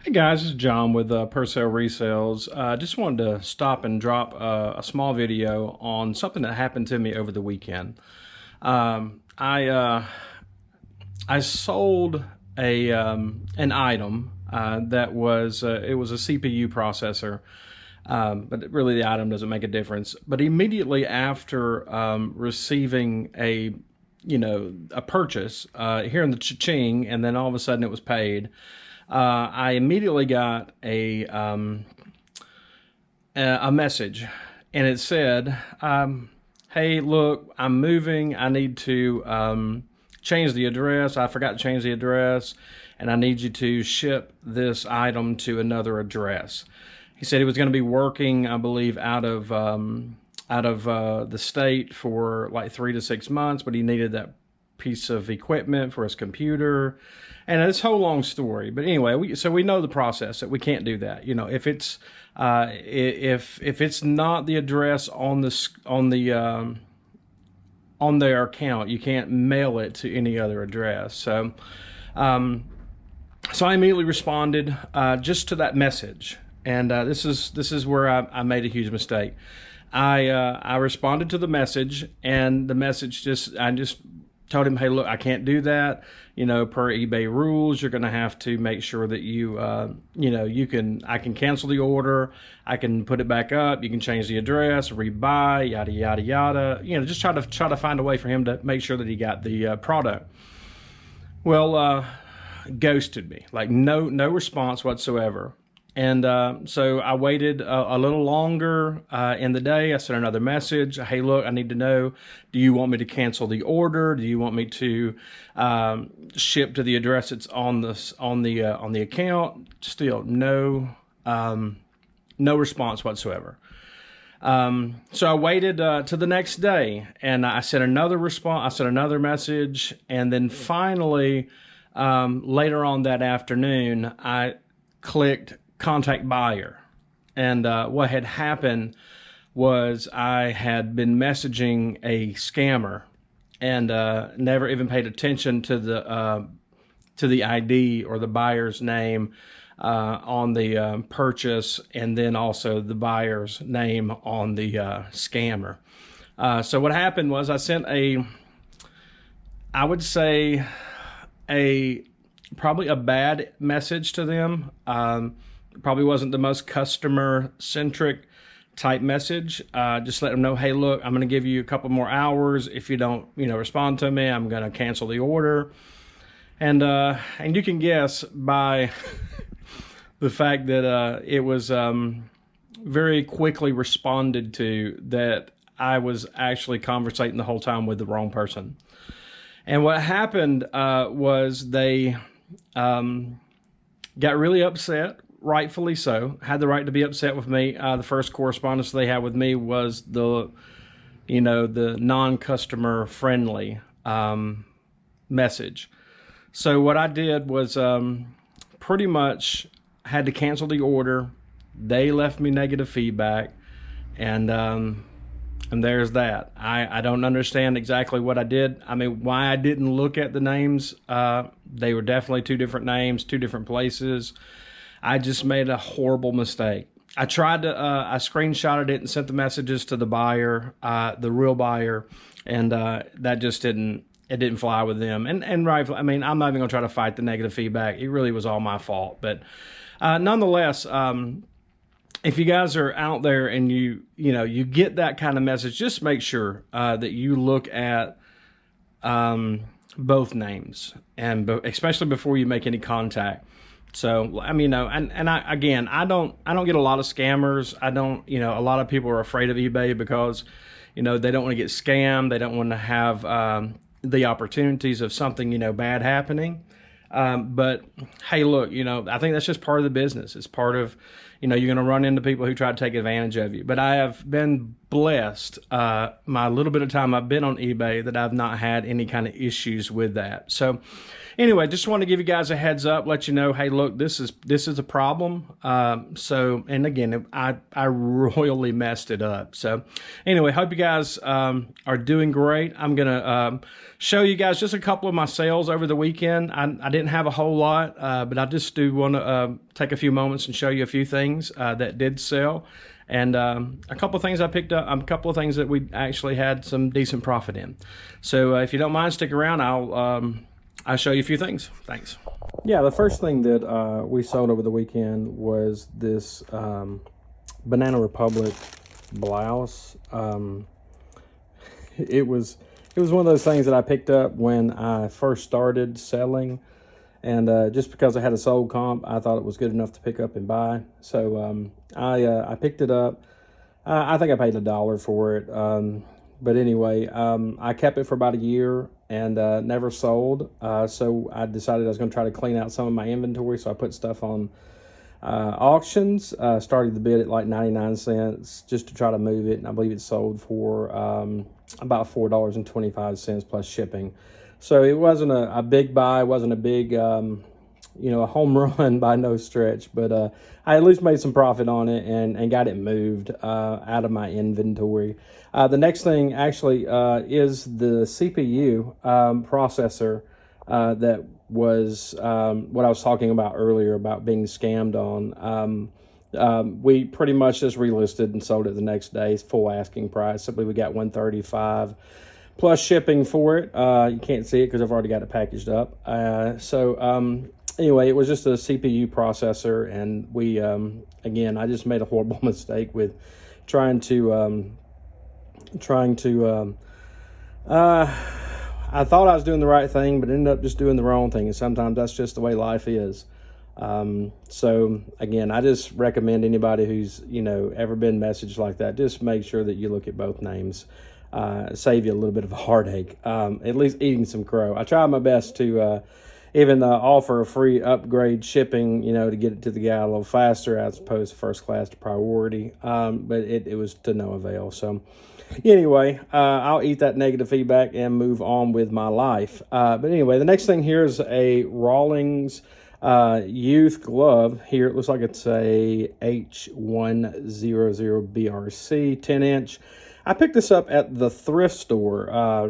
Hey guys, this is John with Per-Sale Resales. Just wanted to stop and drop a small video on something that happened to me over the weekend. Um, I uh, I sold an item that was it was a CPU processor, but really the item doesn't make a difference. But immediately after receiving a purchase, hearing the cha-ching, and then all of a sudden it was paid. I immediately got a message, and it said, "Hey, look, I'm moving. I need to change the address. I forgot to change the address, and I need you to ship this item to another address." He said he was going to be working, I believe, out of the state for like 3 to 6 months, but he needed that piece of equipment for his computer, and it's a whole long story. But anyway, we know the process that we can't do that. If it's if it's not the address on their account, you can't mail it to any other address. So I immediately responded just to that message, and this is where I made a huge mistake. I responded to the message, and the message I just told him, "Hey, look, I can't do that. Per eBay rules, you're going to have to make sure that I can cancel the order. I can put it back up. You can change the address, rebuy, yada, yada, yada. Just try to find a way for him to make sure that he got the product." Well, ghosted me, like no response whatsoever. And so I waited a little longer in the day. I sent another message. "Hey, look, I need to know, do you want me to cancel the order? Do you want me to ship to the address that's on the account?" Still no response whatsoever. So I waited to the next day, and I sent another response. I sent another message, and then finally, later on that afternoon, I clicked contact buyer. And what had happened was I had been messaging a scammer, and never even paid attention to the ID or the buyer's name on the purchase, and then also the buyer's name on the scammer. So what happened was I sent I would say probably a bad message to them. Probably wasn't the most customer centric type message. Just let them know, "Hey, look, I'm going to give you a couple more hours. If you don't, respond to me, I'm going to cancel the order." And you can guess by the fact that it was very quickly responded to that I was actually conversating the whole time with the wrong person. And what happened was they got really upset, rightfully so. Had the right to be upset with me. The first correspondence they had with me was the non-customer friendly message. So what I did was pretty much had to cancel the order. They left me negative feedback, and there's that. I don't understand exactly what I did. I mean, why I didn't look at the names. They were definitely two different names, two different places. I just made a horrible mistake. I tried to, I screenshotted it and sent the messages to the buyer, the real buyer, and that just didn't fly with them. And right, I mean, I'm not even gonna try to fight the negative feedback. It really was all my fault. But nonetheless, if you guys are out there and you get that kind of message, just make sure that you look at both names, and especially before you make any contact. So I mean, I don't get a lot of scammers. I don't, a lot of people are afraid of eBay because, they don't want to get scammed. They don't want to have the opportunities of something, bad happening. But hey, look, I think that's just part of the business. It's part of, you're going to run into people who try to take advantage of you. But I have been blessed my little bit of time I've been on eBay that I've not had any kind of issues with that. So anyway, just want to give you guys a heads up, let you know, hey, look, this is a problem. So, and again, I royally messed it up. So anyway, hope you guys are doing great. I'm gonna show you guys just a couple of my sales over the weekend. I didn't have a whole lot, but I just do want to take a few moments and show you a few things that did sell. And a couple of things I picked up, a couple of things that we actually had some decent profit in. So if you don't mind, stick around. I'll show you a few things. Thanks. Yeah, the first thing that we sold over the weekend was this Banana Republic blouse. It was one of those things that I picked up when I first started selling. And just because I had a sold comp, I thought it was good enough to pick up and buy. So I picked it up. I think I paid $1 for it. But anyway, I kept it for about a year and never sold. So I decided I was going to try to clean out some of my inventory. So I put stuff on auctions, started the bid at like 99 cents just to try to move it. And I believe it sold for about $4.25 plus shipping. So it wasn't a big buy, wasn't a big, a home run by no stretch, but I at least made some profit on it and got it moved out of my inventory. The next thing actually is the CPU processor that was what I was talking about earlier about being scammed on. We pretty much just relisted and sold it the next day, full asking price. Simply we got $135 plus shipping for it. You can't see it because I've already got it packaged up. Anyway, it was just a CPU processor, and we again, I just made a horrible mistake with trying to I thought I was doing the right thing, but ended up just doing the wrong thing, and sometimes that's just the way life is. So again, I just recommend anybody who's ever been messaged like that, just make sure that you look at both names. Save you a little bit of a heartache, at least eating some crow. I try my best to even offer a free upgrade shipping, to get it to the guy a little faster as opposed to first class to priority, but it was to no avail. So anyway, I'll eat that negative feedback and move on with my life. But anyway, the next thing here is a Rawlings youth glove. Here it looks like it's a H100 BRC 10-inch. I picked this up at the thrift store.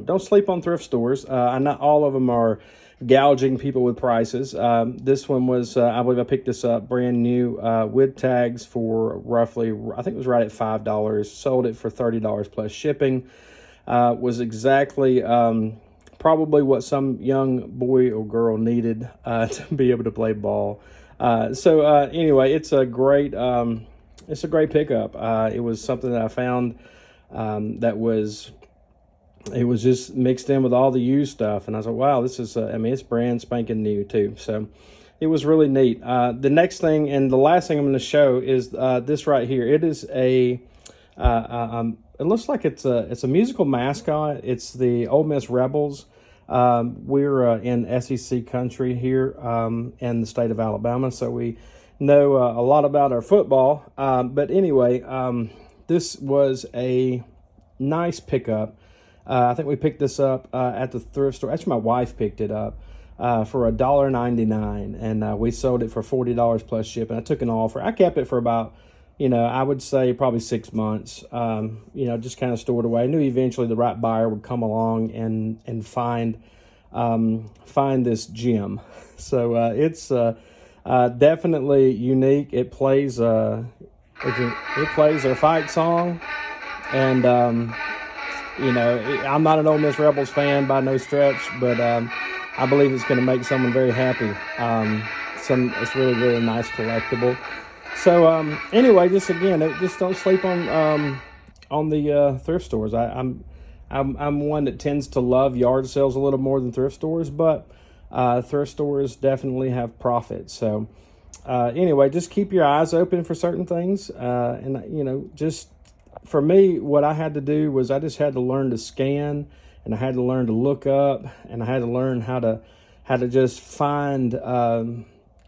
Don't sleep on thrift stores. Not all of them are gouging people with prices. This one was, I believe I picked this up brand new with tags for roughly, I think it was right at $5. Sold it for $30 plus shipping. Was exactly probably what some young boy or girl needed to be able to play ball. Anyway, it's a great pickup. It was something that I found it was just mixed in with all the used stuff, and I was like, wow, this is it's brand spanking new too. So it was really neat. The next thing and the last thing I'm going to show is this right here. It is it looks like it's a musical mascot. It's the Ole Miss Rebels. We're in SEC country here in the state of Alabama, so we know a lot about our football. But anyway, this was a nice pickup. I think we picked this up at the thrift store. Actually, my wife picked it up for $1.99, and we sold it for $40 plus shipping. I took an offer. I kept it for about, I would say probably 6 months. Just kind of stored away. I knew eventually the right buyer would come along and find this gem. So it's definitely unique. It plays it plays their fight song, and I'm not an Ole Miss Rebels fan by no stretch, but I believe it's going to make someone very happy. It's really, really nice collectible. So anyway, just don't sleep on the thrift stores. I'm one that tends to love yard sales a little more than thrift stores, but thrift stores definitely have profit. So anyway, just keep your eyes open for certain things, and just. For me, what I had to do was I just had to learn to scan, and I had to learn to look up, and I had to learn how to just find, take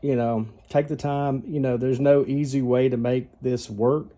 the time. There's no easy way to make this work.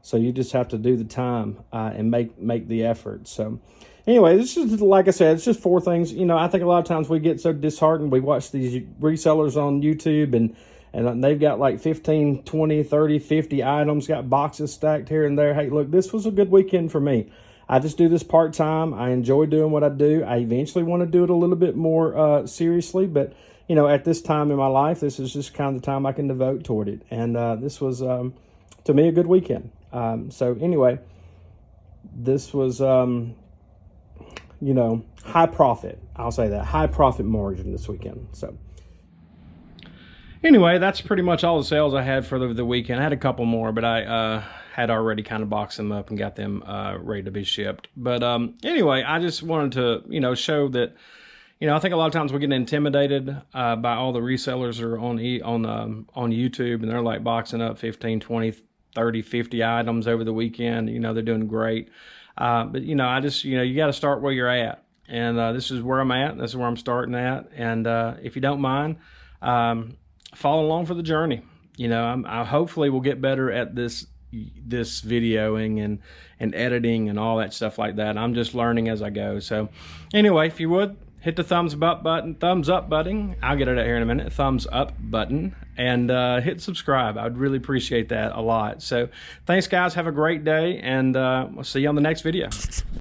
So you just have to do the time and make the effort. So anyway, this is, like I said, it's just 4 things. You know, I think a lot of times we get so disheartened. We watch these resellers on YouTube and they've got like 15, 20, 30, 50 items, got boxes stacked here and there. Hey, look, this was a good weekend for me. I just do this part-time. I enjoy doing what I do. I eventually want to do it a little bit more seriously, but you know, at this time in my life, this is just kind of the time I can devote toward it. And this was, to me, a good weekend. So anyway, this was, you know, high profit. I'll say that, high profit margin this weekend. So anyway, that's pretty much all the sales I had for the weekend. I had a couple more, but I had already kind of boxed them up and got them ready to be shipped. But anyway, I just wanted to, you know, show that, you know, I think a lot of times we get intimidated by all the resellers that are on YouTube, and they're like boxing up 15, 20, 30, 50 items over the weekend. You know, they're doing great. But, you know, I just, you know, you got to start where you're at. And this is where I'm at. This is where I'm starting at. And if you don't mind, follow along for the journey. You know, I hopefully will get better at this videoing and editing and all that stuff like that. I'm just learning as I go. So anyway, if you would, hit the thumbs up button. I'll get it out here in a minute. Thumbs up button, and hit subscribe. I would really appreciate that a lot. So thanks, guys. Have a great day, and we'll see you on the next video.